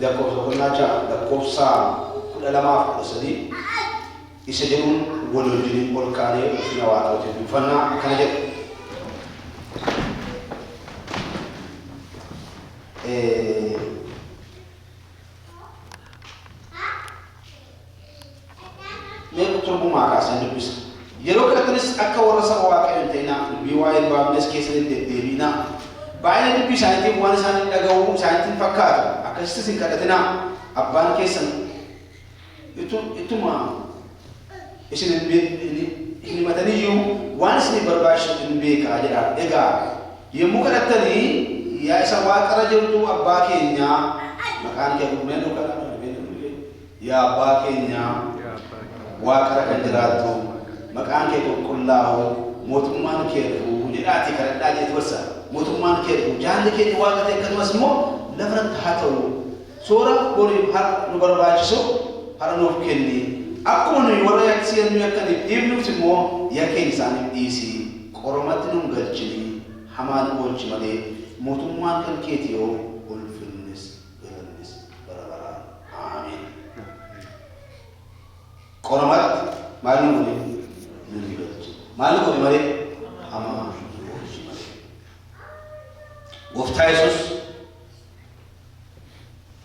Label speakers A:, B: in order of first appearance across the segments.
A: lakkoofsa qonnaacha lakkoofsa 12 isa jedhuun wal wajjin ol kaanee ulfina Waaqaatiin dubbifannaa kana jedhu. Mee turbumaa kaasan dubbisa. Yeroo kanattis akka warra saba Waaqayyoon ta'inaa dubbii waa'ee baafnes keessatti deddeebiinaa. Baay'ina dubbii isaaniitiif waan isaanii dhaga'uu isaaniitiin fakkaatu akkasittis hin kadhatinaa. Abbaan keessan ittuma isin hin himataniyyuu waan isin barbaachisu hin beekaa jedha. Egaa yommuu kadhattanii yaa isa waaqarra jirtu abbaa keenyaa maqaan kee gurmeen dhukana yaa abbaa keenyaa waaqarra kan jiraattu maqaan kee qulqullaa'u mootummaan kee dhufu jedhaati kadhadhaa jeetu barsa mootummaan kee dhufu jaalli kee waaqa ta'e akkasumas immoo lafarratti haa ta'u soora boriif har nu barbaachisu hara nuuf kenni akkuma nuyi warra yakkisiyan nuyi akkaniif dhiibnuuf immoo yakkeen isaaniif dhiisii qoromatti nun galchini hamaan oolchi malee mootummaan kan keeti yoo ulfinnis galannis bara baraan amiin. Qoromatti maal nu godhe nun galchi maal nu godhe malee hamaan oolchi malee. Gooftaa Yesuus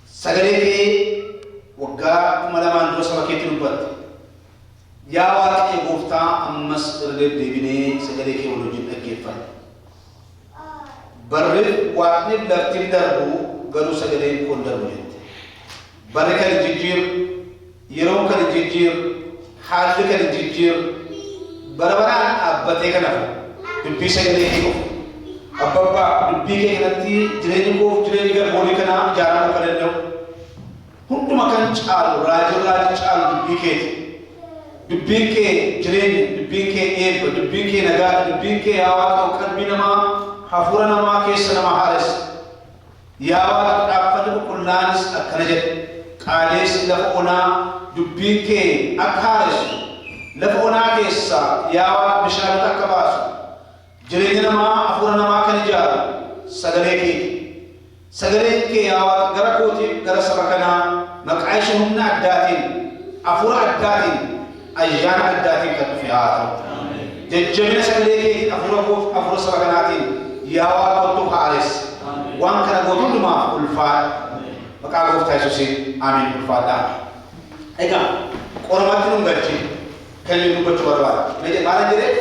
A: sagalee kee waggaa 2000 dura saba keetti dubbatte. Yaa Waaqayyo Gooftaa ammas irra deddeebinee sagalee kee wal wajjin dhaggeeffanna. Barreef Waaqni laftiin darbu garuu sagaleen kun darbu jette. Barri kan jijjiir yeroo kan jijjiir haalli kan jijjiir bara baraan dhaabbatee kan hafu dubbii sagalee kee qofa. Abbaa dubbii kee kanatti jireenyi koof jireenyi garboolii kanaa ijaaramuu kan danda'u. Hunduma kan caalu raajii caalu dubbii keeti. Dubbiin kee jireenyi, dubbiin kee eebba, dubbiin kee nagaa, dubbiin kee yaa Waaqa qalbii namaa hafuura namaa keessa nama haares. Yaa Waaqa dhaabbanni qulqullaanis akkana jedhe. Qaaleessi lafa onaa dubbiin kee akka haaressu lafa onaa keessa yaa Waaqa bishaanota akka baasu. Jireenya namaa hafuura namaa kan ijaaru sagalee keeti. Sagaleen kee yaa Waaqa gara kootiif gara saba kanaa maqaa ishee humna addaatiin hafuura addaatiin ayyaana addaatiin kan dhufe haa ta'u. Jajjabina sagalee keetiin hafuura koof hafuura saba kanaatiin yaa Waaqa otoo haares waan kana gootu hundumaaf ulfaadha. Maqaa Gooftaa Yesuusiin amiin ulfaadhaa. Egaa qoromatti nun galchi kan inni dubbachuu barbaada. Maal jedhee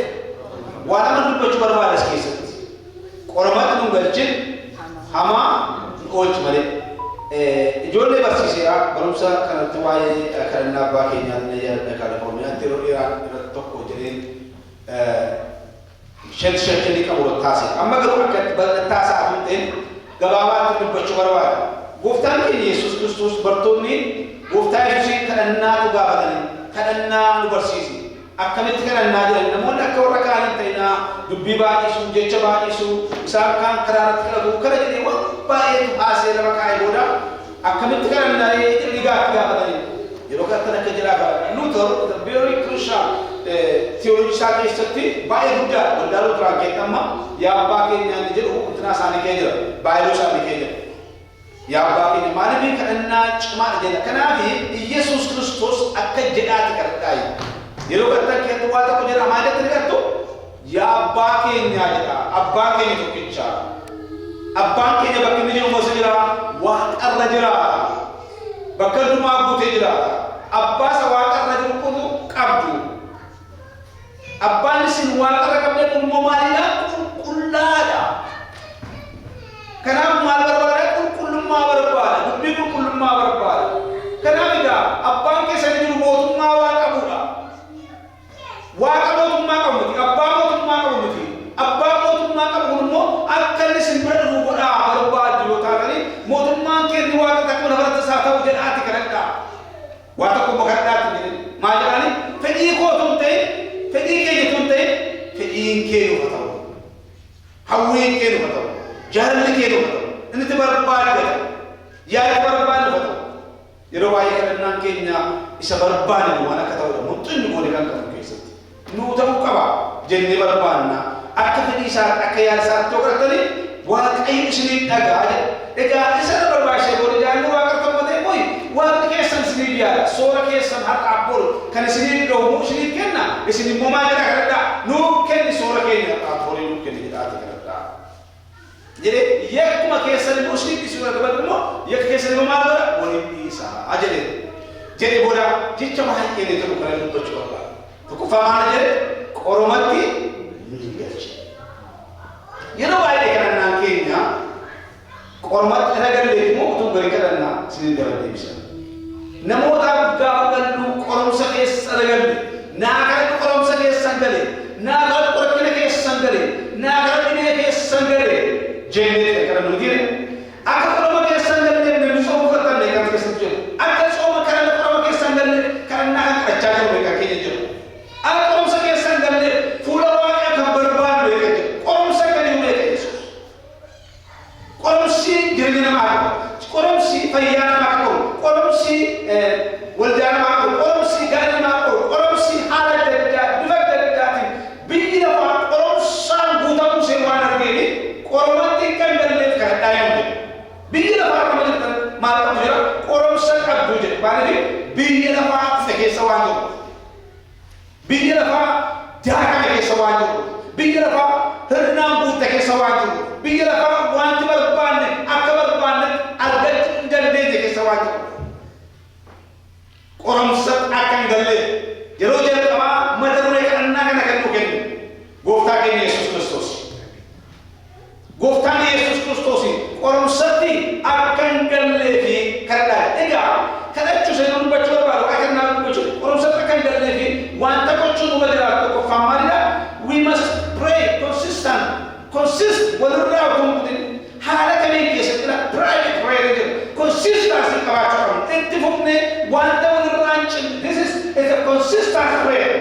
A: waan nama dubbachuu barbaada as keessatti. Qoromatti nun galchi hamaa oolchi malee. Ijoollee barsiiseera barumsa kanatti waa'ee kadhannaa abbaa keenyaa na yaadda kaadha Oromiyaatti yeroo dheeraa irratti tokko jedheen shan qabu taasise. Amma garuu akka taasaa hin ta'in gabaabaatti dubbachuu barbaada. Gooftaan keenya Yesuus Kiristoos bartoonni Gooftaa Yesuusiin kadhannaatu gaafatanii kadhannaa nu barsiise. Akkamitti kadhannaa jiran namoonni akka warra kaanii ta'inaa dubbii baay'isuu jecha baay'isuu isaan kaan karaarratti kadhatu kana jedhee waan baay'eetu haasee lama kaa'ee booda akkamitti kadhannaa jedhanii gaafatanii yeroo kanatti akka jiraa Luther very crucial theology isaa keessatti baay'ee guddaa waldaa Lutheran keessatti amma yaa abbaa keenyaa inni jedhu ulfinaa isaanii kee jira baay'ee isaanii kee jira. Yaa abbaa keenya maaliif kadhannaa cimaadha jedha. Kanaaf Yesuus Kiristoos akka jedhaati kadhadhaa. Yeroo kadhatan keessatti waa tokko jedha maal jettanii kadhattu? Yaa abbaa keenyaa jedha. Abbaan keenya tokkicha. Abbaan keenya bakka inni jiru masa jira. Waaqarra jira. Bakka hundumaa guutee jira. Abbaa isa waaqarra jiru kun qabdu. Abbaan isin waaqarra qabdan immoo maalidha? Qulqullaadha. Kanaaf maal barbaada? Qulqullummaa barbaada. Dubbii qulqullummaa barbaada. Kanaaf egaa abbaan keessa jiru mootummaa waan qabudha. Waaqa mootummaa qabu miti. Abbaa mootummaa qabu miti. Abbaa mootummaa qabu immoo akka inni isin bira dhufu godhaa barbaadu yoo taatanii mootummaan keenya waaqa takka lafarratti isaa ta'u jedhaati kadhadhaa. Waa tokko immoo kadhadhaatti jedhani. Maal jedhani? Fedhii kootu hin ta'in, fedhii keenyatu hin ta'in, fedhiin kee nuuf ta'u. Hawwiin kee nuuf ta'u. Jaalalli kee nuuf ta'u. Inni itti barbaadu yaada barbaadu nuuf ta'u. Yeroo baay'ee kadhannaan keenya isa barbaadu waan akka ta'udha. Muxxinni goone kan qabu keessatti. Nuu ta'uu qaba jennee barbaanna. Akka fedhii isaatti akka yaada isaatti yoo kadhattanii Waaqayyo isiniif dhagaa jedha. Egaa isa na barbaachise booda jaalli Waaqa tokko ta'e كان سنين جو سنين كنا سنين مو ما جرى كذا نو كن سورة كنا أقولي نو كن كذا كذا jadi yak kuma kesan muslim di surah kebermo yak kesan mamada woni isa ajale jadi boda cicca mahay ini to kala to chola to ko famana je koromati yeno baide kana na kenya koromat ragal le mo to bari kana na sini dara de bisa namo ta gagal lu korom sa kes ragal na kala korom sa kes sangale na kala korkine kes sangale na kala dine kes sangale jende kana nudire aka korom kes sangale ne so ko tan ne kana kes sangale aka so ma kana korom kes sangale kana na ka chaga me ka kenya jo aka korom sa kes sangale fula wa ka barban me ka korom sa kana me ka korom si girgina ma korom si fayana ma korom si waljana ma korom si gani ma korom si hala dadda dufa dadda bi ina fa korom san buta ku se wana ke ni korom ti kan dalle ka dayam bi ina fa ma tan ma ta jira korom sa ka buje bani bi ina fa fe sawanjo bi ina fa jaka ke sawanjo bi ina fa herna buta ke sawanjo bi ina fa wanti barbanne akabar banne algat ngande ke sawanjo korom sat akan galle jero jero kama madaru ne kan naga naga mungkin gofta ke Yesus Kristus gofta ne Yesus Kristus korom sati akan galle fi kada ega kada chuse non bachor baru akan na bachor korom sat akan galle fi wanta ko chuno badira ko famarida we must pray consist wadurra ko mudin hala kane ke setla private prayer consistency kawacho entifukne wanta this is a consistent prayer.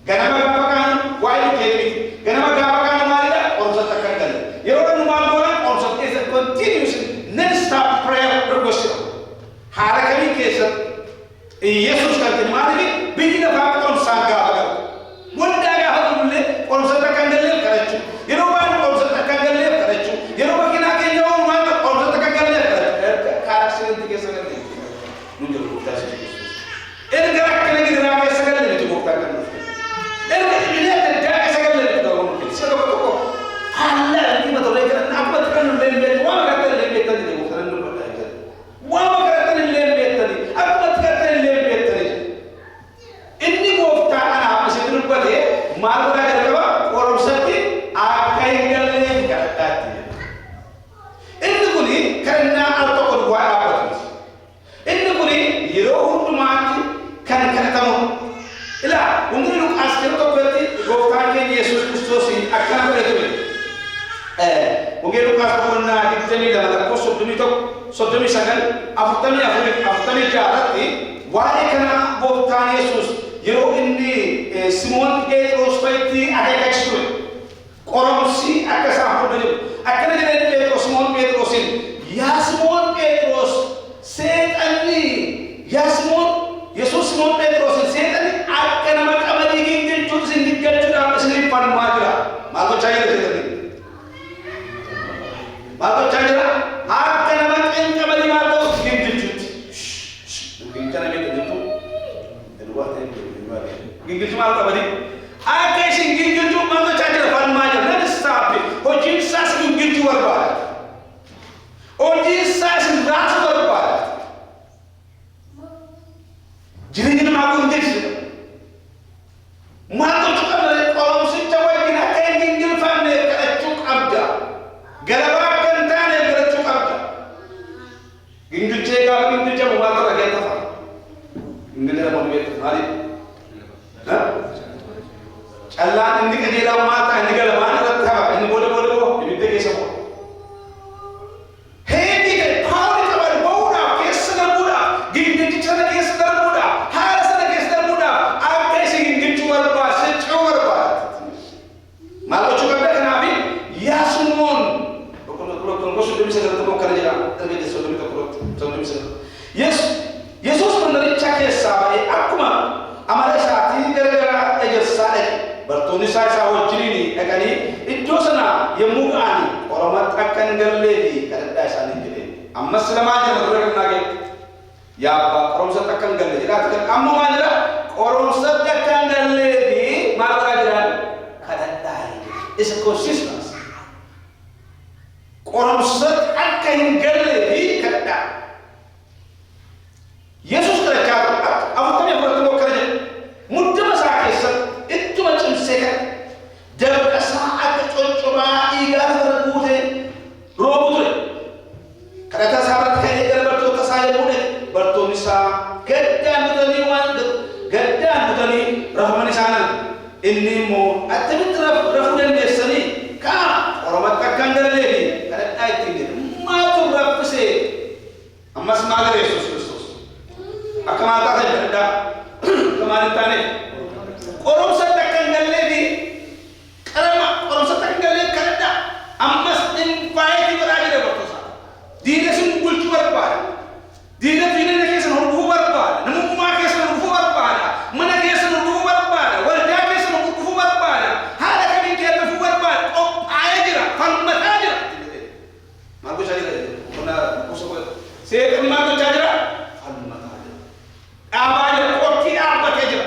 A: Ganama gapakan why kemi. Ganama gapakan malida or sa takkan. Yoro numagola or sa is a continuous non-stop prayer request. Hala kami kesa Yesus kan mali bigina bakon sanga agar. Wanda ga hadulle or sa takkan le karachu. Yoro ban or sa takkan le karachu. Yoro bakina ke yaw man or sa takkan le karachu. Karasin dikesa ne. Nunjul utasi. Ini gerak kena kita ramai sekali itu bukti kan. Ini lihat dia sekali itu dong. Siapa kau? Allah ini betul lagi. Apa kan lembet? Wah kata lembet tadi itu bukan dulu lagi. Wah kata lembet tadi. Apa kata lembet tadi? Ini bukti anak masih dulu pada malu lagi apa? Orang sakit akan galeng kata. Ini kuni karena alto kedua apa tu? Ini kuni hero untuk mati. Kan tamu ila ungri luk askero to berarti goftan ke Yesus Kristus akan berarti ungri luk askero na ditemi dalam ko sodumi sagan aftami jarati wale kana goftan Yesus yero inni Simon Petros paiti ada ekstro koromsi akasa hodo akan jadi Simon Petros ya Simon Petros setanni ya Simon Yesus Simon Petros setan akan makamali gingin jud sing digaju na sini pan majra mago chaya setan mago chaya akan makan kamali mago gingin jud gingin kana me itu kedua gingin cuma kamali akan sing gingin jud mago chaya pan majra na stop ho Jesus gingin jud warba o Jesus ras warba jadi magu ngis magu juga dari kolom si cawai kena ending gilfan ne kada cuk abda galaba kan tane kada cuk abda gindu cega gindu jamu magu lagi ta fa gindu na mo bet mari ha Allah indi ke dira mata indi galaba na ta indi bole ibi te ke sabo Yesus menarik cakap sahabat aku mah amalnya saat ini gara-gara aja sahabat bertuni saya sahabat ini ekani itu sana yang muka ani orang akan gerlevi karena dasar ini jadi amma selama aja mereka lagi ya pak orang saya takkan gerlevi jadi kamu mana Qoromsa kan galleefi maal godhaa jiran kadhadhaa. It's a consistency. Qoromsa akka hin galleefi kadhadhaa. Yesus kadhachaa afurtamii afurtamii kana jedhe muddama isaa keessatti ittuma cimsee kan dabqa isaa akka coccobaa dhiigaa irra guutee roobu ture. Kadhataa isaa irratti kan eegale bartoota isaa yommuu dhaqe bartoonni isaa gaddaan butanii rafuman isaanan inni immoo attamitti rafuu dandeessanii kaa qoromatti akka hin galleefi kadhadhaa ittiin jedhe maatu raffisee ammas maal jedhe Yesuus Kiristoos akka maataa ta'e kadhadhaa akka maal hin taane qoromsatti akka hin galleefi qarama qoromsatti akka hin galleefi kadhadhaa ammas invaayitii godhaa jedhe bartoota diina sun bulchuu barbaada diina keessan hordofuu barbaada namummaa keessan hordofuu barbaada mana keessan hordofuu barbaada waldaa keessan hordofuu barbaada haala kamiin keessan barbaada qophaa'ee jira falmataa jira maal gochaa jira kuna kuusa seeqni maal gochaa jira falmataa jira dhaabaa jira qophii dhaabbatee jira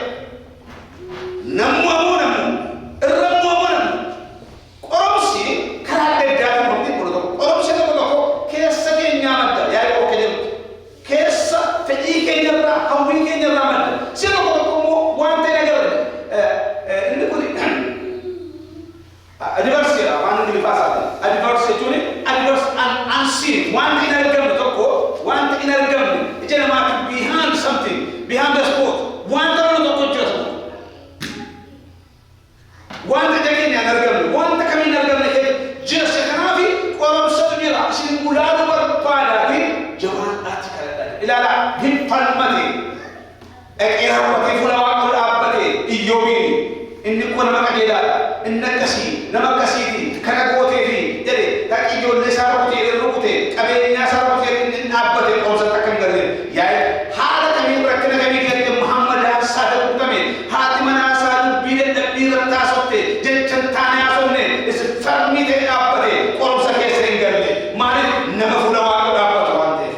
A: namuu qoromsi karaa adda addaatiin hordofii godhu tokko qoromsi tokko keessa keenyaa madda yaa'ii okkee jedhu keessa fedhii keenyarraa hawwii keenyarraa madda si tokko immoo wanta hin agarre inni kun adversity afaan ingiliffaati adversity jechuun adverse and unseen wanta hin argamne tokko wanta hin argamne ija namaatti behind something behind the sport wanta lolu tokko jira wanta jakeenya hin argamne wanta kamiin hin argamne jira se kanaafi qoromsatu jira isin ulaalu barbaadaafi jawaadhaatti kadhadhaa ilaala hin falmate dhaqee raawwatee fuula Waaqaa dhaabbatee Iyyoobiin inni kun nama qajeelaadha inni akkasii nama akkasiiti kana gooteefi jedhe dhaqii ijoollee isaa rukutee qabeenyaa isaa rukutee inni dhaabbatee qoromsatti akka hin galle yaa'e haala kamiin rakkina kamii gadi Muhammad haasaa ta'uutame haati manaa isaa dubbii dadhabbii irratti haasofte jechan taane haasofne isin falmii ta'e dhaabbatee qoromsa keessa hin galle maaliif nama fuula Waaqaa dhaabbata waan ta'eef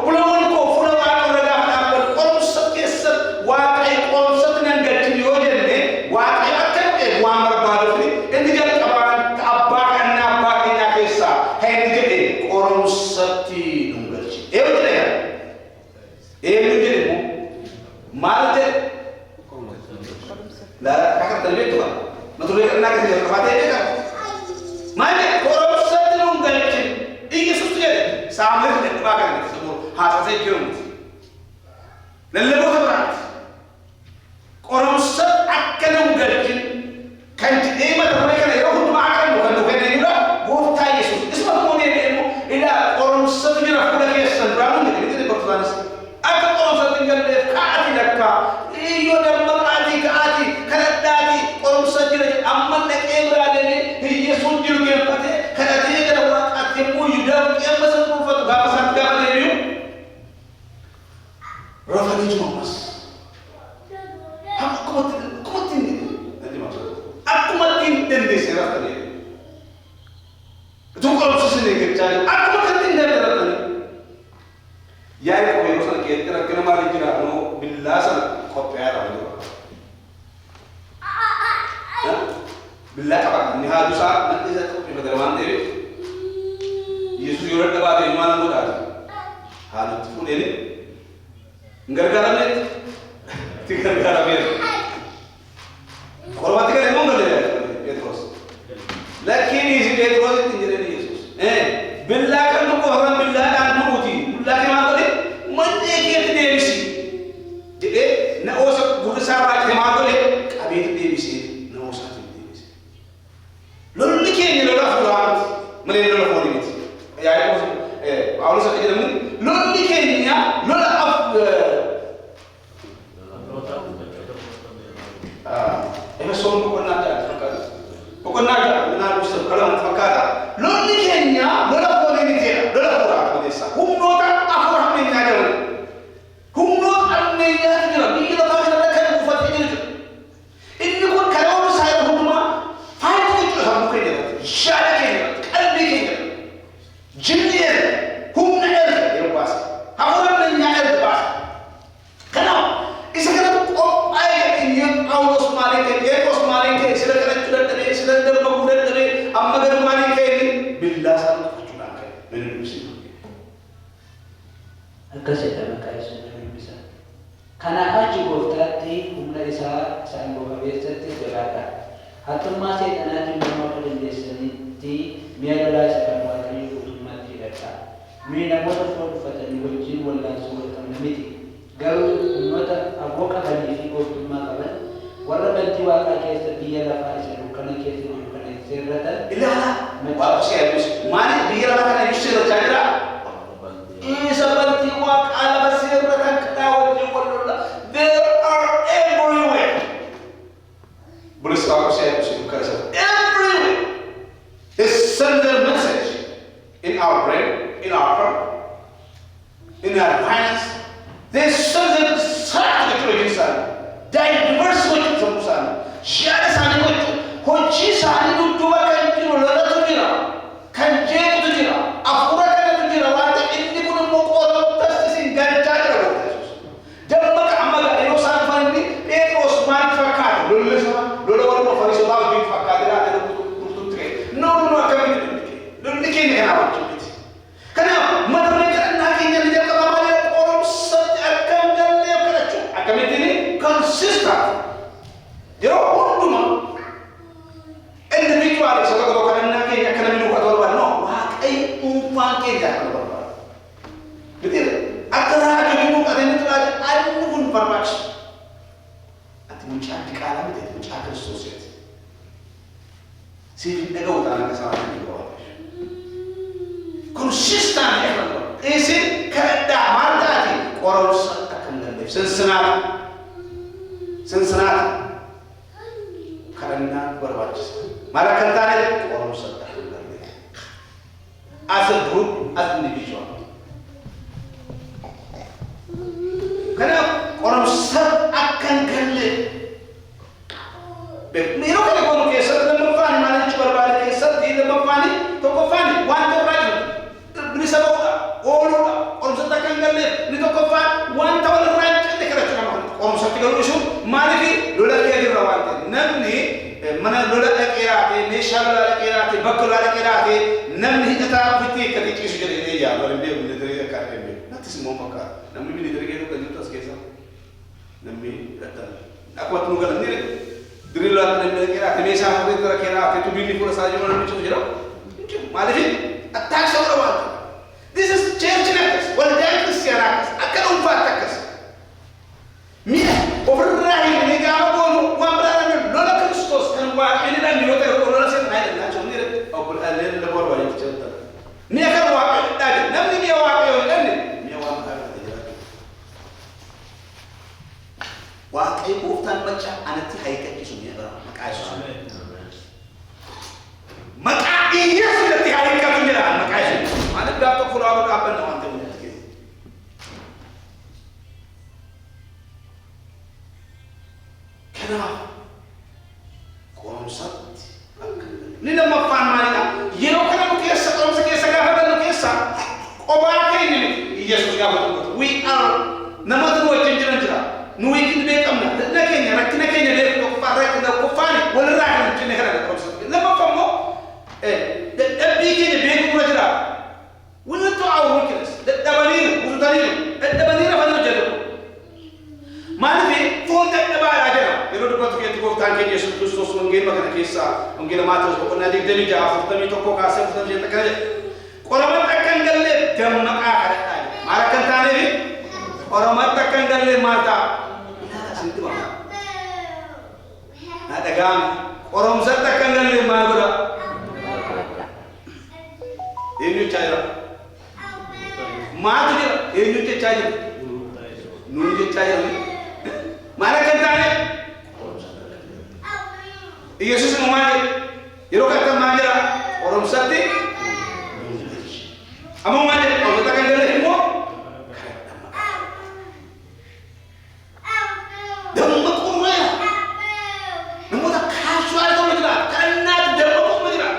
A: obboloonni koo fuula Waaqaa irra gaafa dhaabbatu qoromsa keessa Waaqayyo qoromsatti nan galchin yoo jenne Waaqayyo akka ta'e waan barbaaduuf inni jalqabaan abbaa kannaa abbaa keenyaa keessaa inni jedhe qoromsatti nun galchi eenyu jedhe immoo maal jedhe laala kakak terbetu kan matulai karena kita berfatih dia kan mana korupsi nun galchin Yesus tu jadi sama dengan tebakan semua hasil saya kirim lalu berapa korupsi akan nun galchin kan jadi mana mereka ni roh tu makan bukan ni juga bukan Yesus itu semua ni ilmu ila korupsi tu jadi aku dah kisah berapa ni kita berfirman akan korupsi tinggal di hati mereka iyo dan mengadi ke hati kadaddaati qoromsa jira amma dhaqee biraadanii hiyyeessuun jiru geeffate kadhatee gara Waaqaatti immoo yuudaan qeemma isa dhuunfatu gaafa isaatti gaafa deebi'u rafanii jiru ammas akkumatti hin dandeesse rafanii utuu qoromsa isin eeggachaa jiru akkumatti hin dandeesse yaa'ii qaba yeroo sana keessatti rakkina maaliif jiraatu billaa sana qopheeyaa jiru billah kapan ni hadu sa nanti saya tu pada zaman itu Yesus jual dapat dari mana muda hadu tu ini gara-gara ni tiga gara ni korban tiga lemong gale Petrus lakini si Petrus itu jadi Yesus billah kan tu orang billah dan nubuti billah ke mana tu mesti kita debisi jadi na osa guru sahabat ke mana tu kami itu debisi lolli keenya lola fulaan malee lola foonii miti yaa'ii Phaawulos akka jedhamu lolli keenya lola Efesoon boqonnaa ja'a naan guutuu kalama fakkaata lolli keenya lola foonii miti lola fuudhaa qabeessa humnoota afur hammeenyaa jedhamu
B: Akkasittaa maqaa Yesuus eebbisa. Kanaaf achi gooftaatti humna isaa isaan qabeessatti jiraata. Hattummaa seexanaatiin nama akka dandeessanitti mi'a lolaa isa kan Waaqayyo guutummaatti hidhadha. Mi'i namoota foon uffatanii wajjin wallaansuu wal qabna miti. Garuu humnoota aboo qabanii fi gooftummaa qaban warra bantii Waaqaa keessa biyya lafaa isa dukkana keessa jiru kana sirratan
A: ilaala. Waaqa seerris maaliif biyya lafaa kana ibsu sirrachaa jira? Isa bantii Waaqaa lafa sirratan kadhaa wajjin wal lola. There are everywhere. Buddhist Bible says everywhere. They send their message in our brain, in our heart, in our finance. They send them straight to the inside. Diverse way from sana. Share sana itu. Kunci sana itu dua kan jiru lada tu jira. Kan jemu tu jira. Apura kan tu jira. Wante ini pun mau kotor tas sini ganjar jira. Jangan mak amal elo sana fan ini. Terus man fakar. Lulu sama. Lulu orang mau faris orang big fakar. Dia ada tu tre. No kami itu. Lulu ni kini kenapa? Kenapa? Mata mereka nak ini dia kemana? Kami ini consistent. Jadi unduma individual sebab kalau kerana kita kena minum atau apa, no, wakai umpan kita kalau apa. Betul? Agar minum atau itu aja, ada pun permaks. Nanti mencari kalam itu, mencari Kristus itu. Si ego utama kesalahan itu. Consistent ya kalau. Isi kerja mata di orang Cincinnati karena berwajib. Malah kentane orang sedang berlari. As a group, as individual. Karena orang sedang akan gelap. Mero kalau kamu kisah dalam fani mana coba balik kisah di dalam fani, toko fani, one to right. Bisa bawa, orang sedang akan gelap. Di toko fani, one to right. Orang sakti kalau isu, mari lola kia di rawat. Namni mana lola akirate, mesha lola akirate, bakul lola akirate. Namni kita piti ketika isu jadi ini ya, orang dia boleh dari akar ini. Nanti semua pakar. Namni boleh dari itu kan itu sekesa. Namni datang. Aku waktu nunggu ni, dari lola akirate, mesha lola akirate. Tu bini pura saja orang itu jadi. Mari attack sama rawat. This is church nakas, walaupun Kristian nakas. Akan umpat nakas. Mira, overrahi ni kama kono wambara ni lola Kristus kan wa ini dan ni hotel lola sen naik na choni re opul alen le bor wali chota ni akan wa da namni ni wa yo kan ni wa ma ka da wa kai buftan bacha anati haika isu ni bara maka isu maka iya sudah ti haika tunjira maka isu ada da to fura ba apa na wante ni kenapa? Konsep ni nama fan mana? Yero kana mukesa, kalau mukesa gak ada mukesa. Obake ini, Yesus gak betul. We are nama tu buat janjiran jera. Nui kita bekam na, nak kena dia tu farai kita kufani, boleh rakyat kena kena konsep. Nama famu, bikin beku pura jera. Wala tu awal kires, dabalin, urutanil, dabalin apa nak jadi? Mana ni? Phone tak dapat aja. Kalau dapat kita bukan kerja Yesus Kristus mungkin makan kisah, mungkin mata sebab nanti demi jauh, tapi toko kasih, tapi kita kerja. Kalau mata akan galle, jam nak ada. Mara kan tanya ni, orang mata akan galle mata. Sintu apa? Ada gam. Orang mata akan galle mata. Ini cara. Mata dia, ini cara. Nunjuk cara ni. Mana kan tanya? Yesus mengajak. Iro kata mengajak orang sakti. Among mengajak. Kalau katakan dia lehmu. Demam kumaya. Namun tak kasual itu macam karena demam kumaya.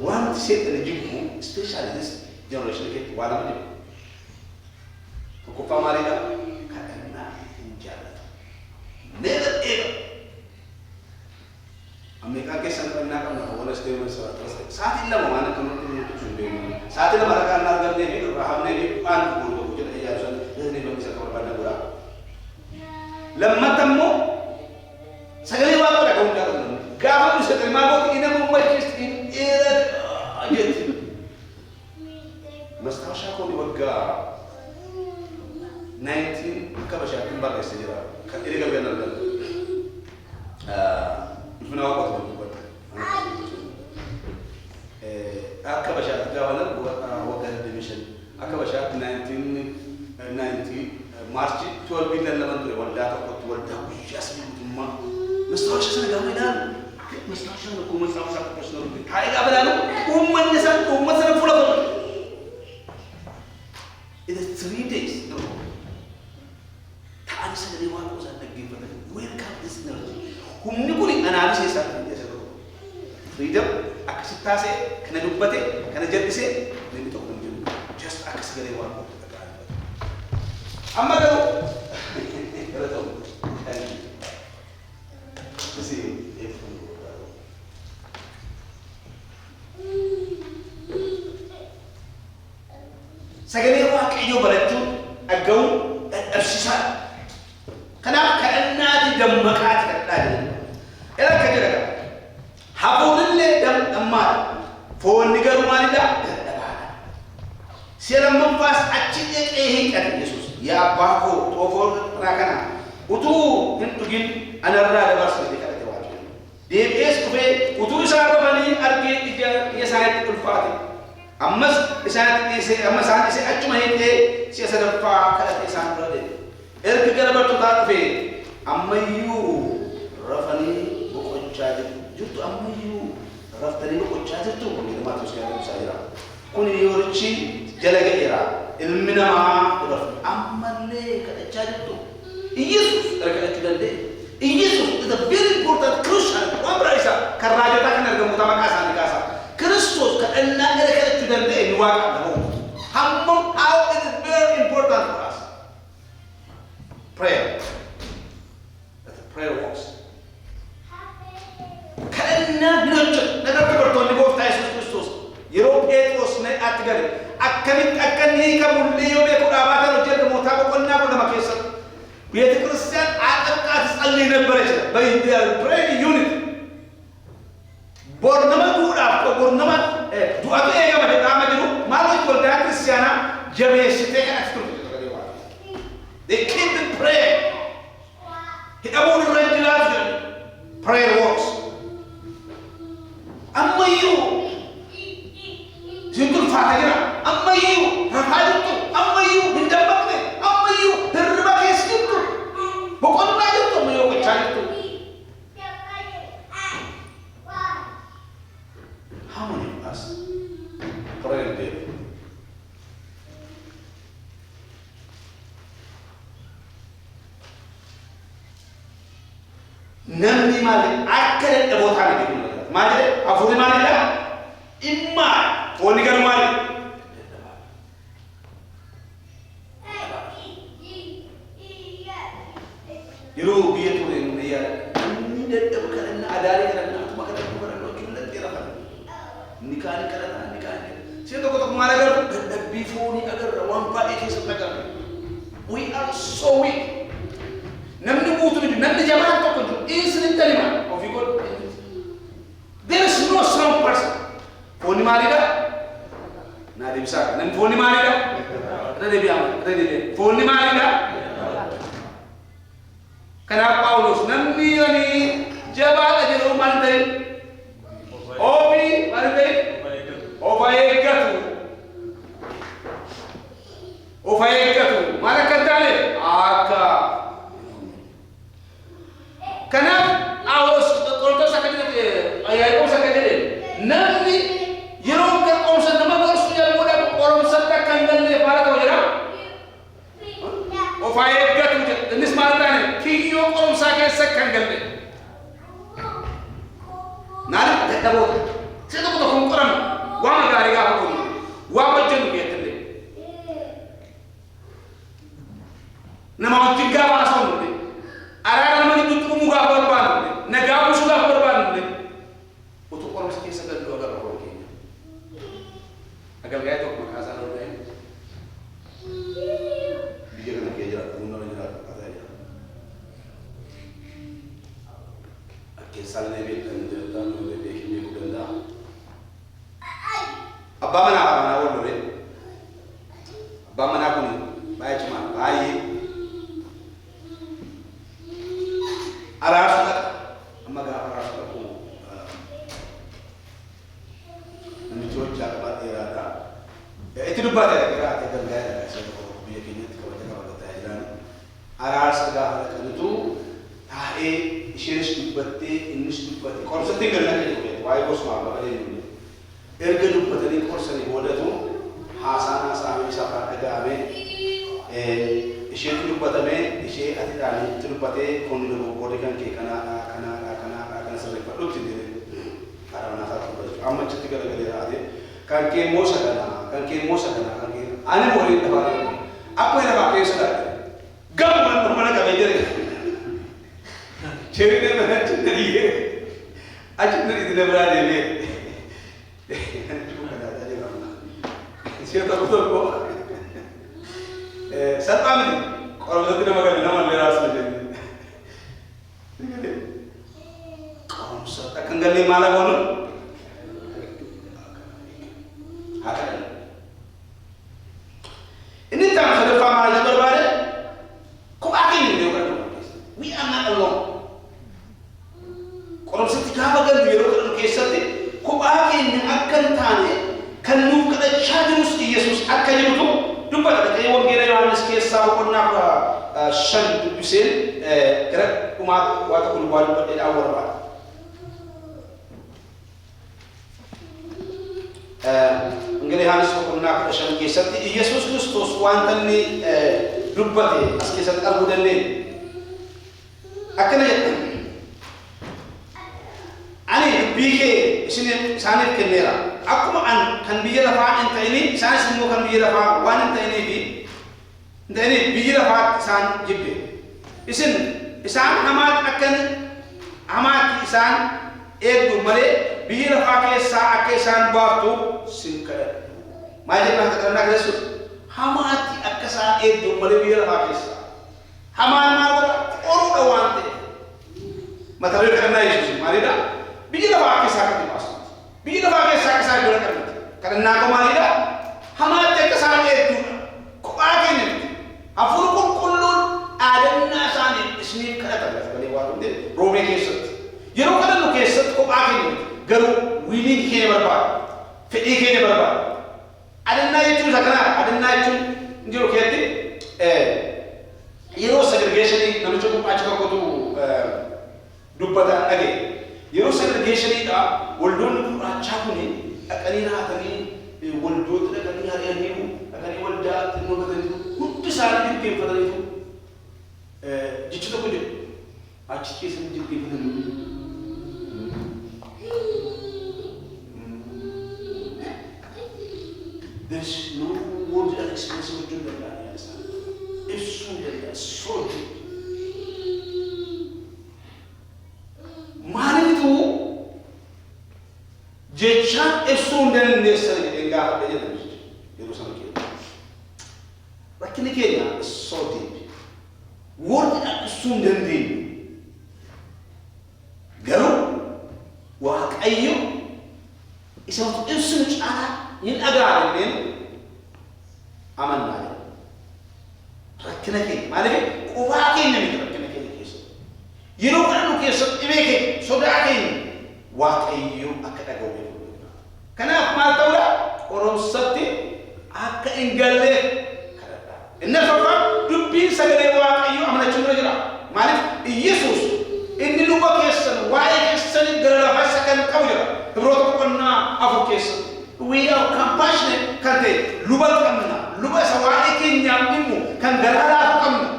A: One set the jimu, especially this generation ke wala macam. Kau pamari dah. Never ever. Amerika ke sana nak kamu orang setiap masa terus. Saat ini lah mana kamu tu sudah. Saat ini mereka nak kerja ni, raham ni, لما تمو سجلي واقع لكم كذا قابل سجل ما قلت إنا ممكن إن إيراد أجد مستعشى كوني وقع 19 كبشة كم بعد السجرة كان إلي قبل أن نقول من أول وقت كبشة كجوانا وقع الدمشق كبشة 1990 مارس 12 بيلا لما ندري ولا تقول ولا ويجاسم ثم مستعشى سنة قبل أن مستعشى نقول مستعشى كبشة نقول هاي قبل أن النساء سنة فلان إذا 3 days no تعال سنة واحد وزن نجيب بدل where come this energy هم نقول أنا عارف شيء سافر يا سيدو freedom أكسب تاسه كنا نبته كنا جلسة نبي تقول نجيب just أكسب كذا واحد أما كذا كذا تقول بس سجلي واقع يوم برجو الجو الأبسيسات كأنها دمكات كتلاقي إلى كذا حبون اللي دمار فون نجارو مالي لا سيرم منفاس أشيء إيه كذا يسوع يا باكو توفر راكنا وتو هنتوجين أنا الرا دبارس اللي كذا تواجه ديب إيش كفي وتو يسار بني أرجع يساعد الفاتي أمس أمس أنا أجمع هيك سياسة الفا كذا إنسان برادة إرك كذا برتقال في أميو رفني بقول جت أميو رفتني بقول شاذ تو كل ما تسكت مسايرة كوني يورشي جلعة إيرا المنا ما رفت أمالي كذا شاذ تو يسوع ركعت كذا يسوع is a very important crucial وامرأيسا كراجة تكنر كموتام كاسا Kristus karena mereka sudah diluarkan. How is it very important for us? Prayer. That the prayer works. Karena nurture. Negara bertoni bawah Yesus Kristus. Yesus ne atgar. Akan ni kamu liyo be kudabatan ujar kemutabo konna pun nama kisah. Biar Kristen akan kasih alina berjaya. By their praying unit. Bornama bornama doa tu yang ada nama itu malu itu orang Kristiana jadi setekan ekstrum they keep in prayer kita mau renjelas prayer works amma you jintul fatihah amma you rafaitu amma you hindabakne amma you terbagi sedikit bukan lagi tu mau cari tu. How many of us pray daily? Nanti malam akan ada botan di mana? Malam, apa di mana ya? Imma, phone kan malam. Iru biar tu yang dia. Ini dah bukan ada lagi kerana aku makan aku kerana aku cuma tidak apa. Nikah karena nikah. Saya tu kalau mengajar before ni agar wampa itu sebenarnya. We are so weak. Namni butuh itu, namni jamaah tu pun easily terima. Of you got, there is no strong person. Phone mari dah, nadi bisa. Namni phone mari dah, nadi biar, nadi dia. Phone mari dah. Kenapa Paulus? Namni ni jawab aja rumah tadi. Obi, mari tadi. Ofaegatu. Mana kentale? Aka. Kenapa? Awak kalau sakit ni, ayah kau sakit ni. Nanti, jeruk kan orang nama baru sudah muda orang serta kandang ni para tahu jeruk. Ofaegatu. Ini semalatan ni. Kiki orang sakit kandang ni. Nari tak tahu. Saya tu kita kumpulan. Wama gari gak aku. Wama jenuh gitu ni. Nama tiga pasang ni. Ada nama itu tu muka korban ni. Negara sudah korban ni. Untuk orang sakit sedang dua agak orang kini. Agak gaya tu makasar orang ni. Dia kena kerja, guna kerja, ada kerja. cuma bayi arasu amma ga arasu ko nami coach apa irada itu dubbat ya kira kan gaya saya ko biya kinit ko daga wala ta'ilan arasu ga kan itu tae ishesh dubbatte innish dubbatte konsepte ganna ke wai bos ma ba ale erga dubbatte ni korsani bodatu hasana sami sapa daga ame ishee dubbatame ishee atidani dubbate konno bodekan ke kana sarre padutti de karana sa amma chitti gala gale ade kan ke mosa kan ke ani mori da ba akko ina ba ke sada gamman mana ka bejere cherine na chitti ajinni idine brade le siapa ko satpamni kalau tidak makan nama leras saja. Kalau satu kenggali malah kono. Akan. Ini tak sudah faham aja berbeda. Kau akan dia kan? We are not alone. Kalau setika bagan biru kan kisah ni, kau akan tanya. Kan nu kada charge Yesus akan itu. Dubbat da won gere Yohanes ke sabu ko na shan du bisel kera kuma wata kul wal badde awar ba ngere Yohanes ko na shan ke sati Yesus Kristus wantan ni dubbate aske sat arbudan ne akana ani bike sine sanit kenera akuma an kan biya rafa enta ini sana simo kan biya rafa wan enta ini biya rafa san jibbe isan hamat akan hamat isan ek male biya rafa ke sa ake san batu sin kada maje na karena Yesus hamat akasa ek male biya rafa ke sa haman ma oru dawante matale karena Yesus marida biya rafa ke sa ka mas biya rafa ke sa dulu karena aku malida hamat akasa ek ko agen afurukun kullun adanna sani ismi kada bali waru de robe kesat yero kada no kesat ko agen garu wili ke barba fedi ke barba adanna yitu zakana adanna yitu njiro kete yero segregation ni namu chuko pachka ko tu dubbata age yero segregation ni da woldon acha ko ni akani na atani woldot da kani hari ani akani wolda tinu kadani Saat ini kita pada itu, jitu tu pun, acik sih jitu kita dulu. There's no word that expresses what you are saying. It's so deep. Mari itu, jejak esun dan desa kita enggak ada jadi sama kita. Lakini Kenya is so deep. Word at sundan din. Garu wa kayo isang isun ana yin agarin din aman na. Lakini Kenya, mali ko ba Kenya ni lakini Kenya keso. Yiro kan keso ibeke so da Kenya wa kayo akada gawin. Kana ma tawla orom satti akka ingale النفقة دبين سجل واقعي أمنا تشوفنا جرا مالك يسوع إن لوبا كيسن واي كيسن جرا فسكن كوجرا تبروت كنا أفو كيسن we are compassionate كنتي لوبا كمنا لوبا سواء كين يامنو كان جرا لا كمنا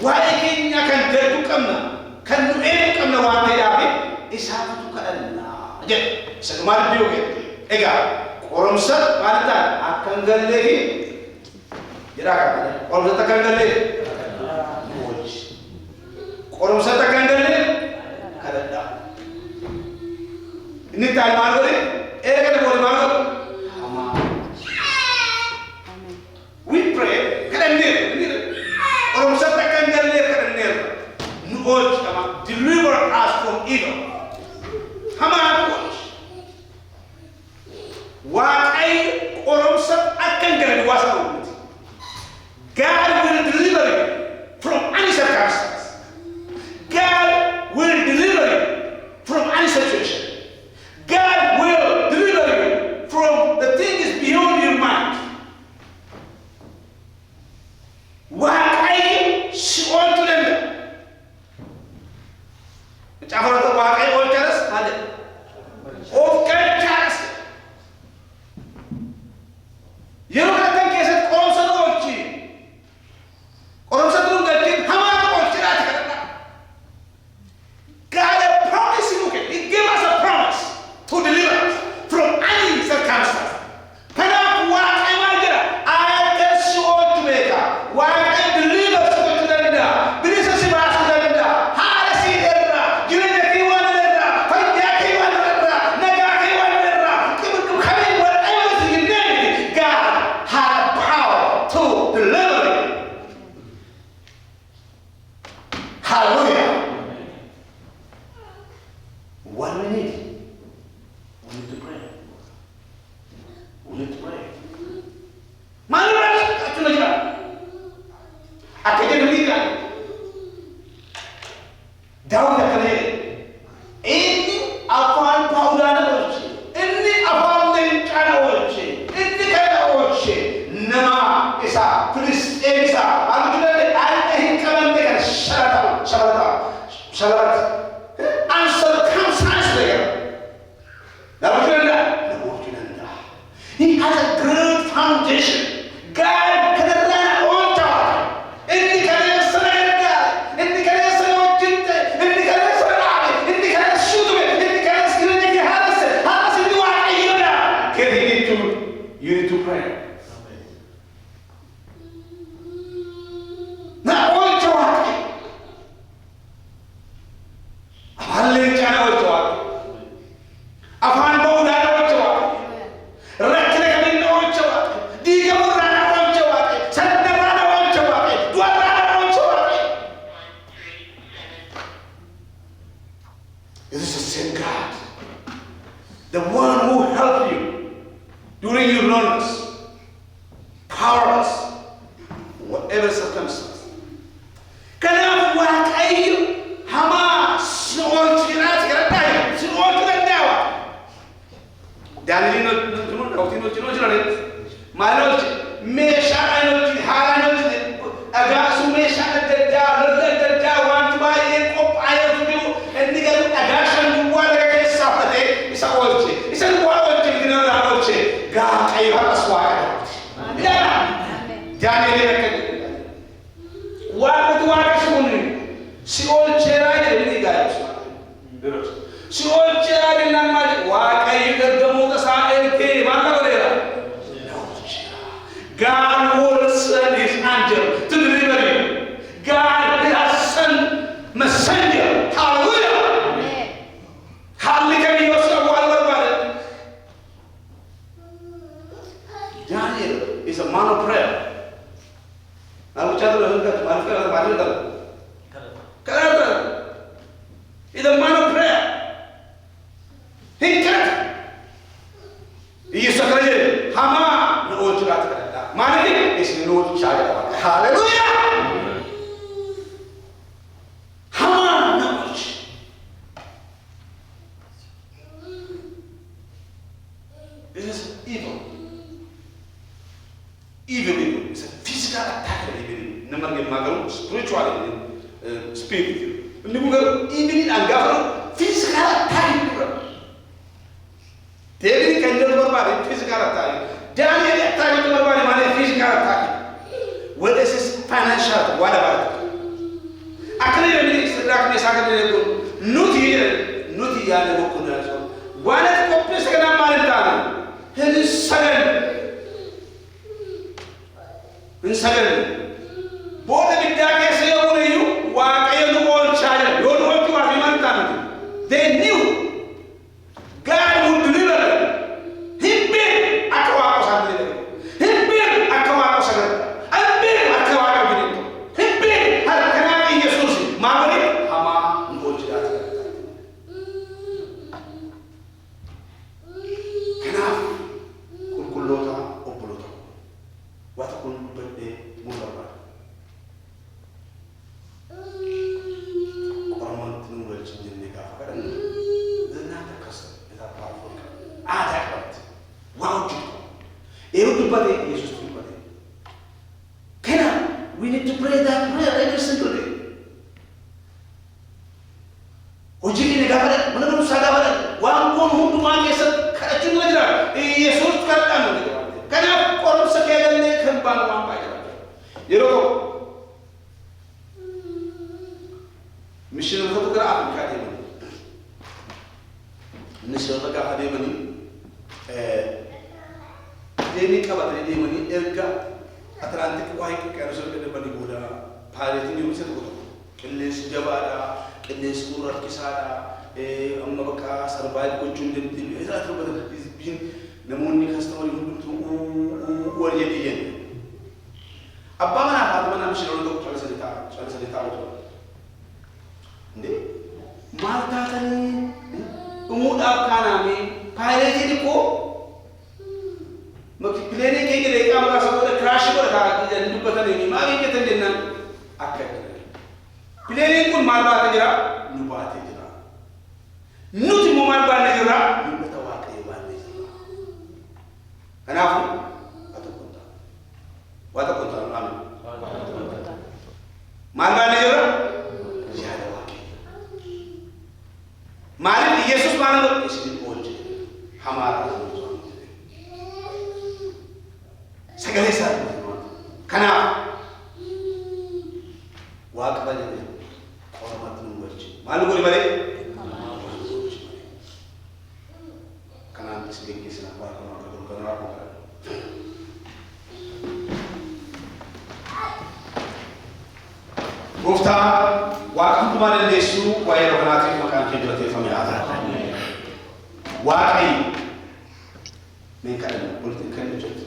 A: واي كين يا كان جرا كمنا كان نوين كمنا واقعي أبي إسحاق تكلنا جد سكمال بيوكي إيجا كورمسات مالتا أكان جللي Jirakan, kalau saya tekan dari, kalau saya tekan dari, kada. Ini time mana ni? Kan boleh mana? We pray, kada ni. Kalau saya tekan dari, kada ni. Nuhoj, kama deliver us from evil. Hama nuhoj. Wakai, kalau saya akan dari wasau. God will deliver you from any circumstance. God will deliver you from any situation. God will deliver you from the things beyond your mind. Waaqayyo ሲኦል ትለንደ ጫፈረተ waaqayዮ ወልቸረስ ማለት ኦፍ ከቻስ የሮካተን ከሰት ቆንሰዶች ቆንሰዶች ገጭ ሀማቆች ራት ከረና God promised you, okay? He gave us a promise to deliver us from any circumstance. Kana waaqayyo majira ayakasi otumeka waaqayyo deliver us from the birisa sibas the harasi derra jirenya kiwanera fayya kiwanera naga kiwanera kibukum khamin whatever you need. God has power to deliver you. Hallelujah. What do we need? We need to pray. We need to pray. Manuel, aku nak cakap. Akhirnya berikan. Daud dah kena. Ini apaan paudana orche. Ini apaan lencana orche. Ini kaya orche. Nama isa, Filis isa. Aku juga ada hingkaman dengan syarat. Answer comes there. He has a great foundation. God can run on top. Inni kare sanayda, inni kare sanojinte, inni kare sanade, inni kare shudwe, inni kare skirene ki haras duwa ayuna. Get you need to pray. Na on top. Halle chana on top. Afan bauda on top. Rakne kami on top. Diga murana on top. Sandarana on top. Duarana on top. This is the same God. The one who helped you during your illness, powerless, whatever circumstance. Kana waaqayyo hama si'ool cinaati gadhaa'e si'ool gadhaawa daandiin dhawtiin hojii jiranii maal hojii meeshaa hojii haala hojii dhagaasu meeshaa adda addaa lolli adda addaa wanti baay'ee qophaa'eetu jiru inni garuu dhagaa shan duwwaa laga keessaa fudhatee isa oolche isa duwwaa oolche gina irraa oolche waaqayyo har'as waaqa jaaniilee akka waaqatu waaqa suni si'ool cheeraa jedhanii gaa'ibsu si'ool cheeraa jennaan maali waaqayyo ergamoota isaa ergee maal godheera God will send his angel to deliver you. God has sent messenger. Hallelujah. Hallelujah. Daniel is a man of prayer. Aku cakap dengan kita, mana kita? Kerana is a man of prayer. Hingga ia sekarang hama nuot juga terkena. Mana ni? Is nuot saya. Hallelujah. Hama nuot. This is evil. Evil is a physical attack. Nampak ni makan spiritual spirit. Ini bukan ini anggap physical attack. David kan jadi berbalik physical attack. Daniel attack itu berbalik mana physical attack. Whether this is financial, whatever. Akhirnya ini sedang misalkan dia pun nuti yang dia bukan ada. Wanita kopi sekarang mana tahu? Ini sekarang. Boleh bidangnya saya boleh you. Wakaya tu all child. You know tu apa yang mana? They knew God would deliver them. Himpir akawa sambil itu. Himpir akawa sambil. Himpir akawa begini. Himpir hal kenapa Yesus mari hama ngojat. Kenapa? Kulkulota opolota. Waktu kun berde mulai. We need to pray that prayer every single day. Hojii ni gaafa mana barumsaa gaafa waan kun hundumaa keessatti kadhachuun ni jira. Yesuus kadhadhaan ni jira. Kanaaf qorumsa keegallee kan baanu waan baay'ee yeroo mishiinota gara Afrikaa deemanii mishiinota gaafa deemanii deemii qabatanii deemanii erga Atlantik waa'ee qeerroo deemanii booda paareetiin deemsa tokko qilleensi jabaadha qilleensi rakkisaadha amma bakka sarbaayii gochuun dandeenyu isaa turbatan biyyin namoonni kastamorii hundumtuu wal jedhiyen abbaa manaa haati manaa mishiinota tokko cala sadii taa'u inde maal taatanii umuudhaaf kaanaamee paayileetiin ikkoo makti pileenii keenya deeqaa muraasa booda kiraashii godha kaa'aa dubbatanii maal eeggatan jennaan akka pileenii kun maal baatee jira nu baatee jira nuti immoo maal baannee jira mul'ata waaqayyoo baannee jira kanaafuu waa tokko ta'a aamin maal baannee jira yaada waaqayyoo maaliif Yesuus maal godhe isin oolche hamaadha sagalee isaa kanaaf waaqa baay'ee qormaata nu goche maal godhe malee kanaan isin geggeessina waaqa waaqa Gooftaa waaqa hundumaa dandeessu waa'ee yeroo kanaatiif maqaan kee galateeffame haa ta'u. Waaqayyo mee kadhanna bultiin kan hojjetu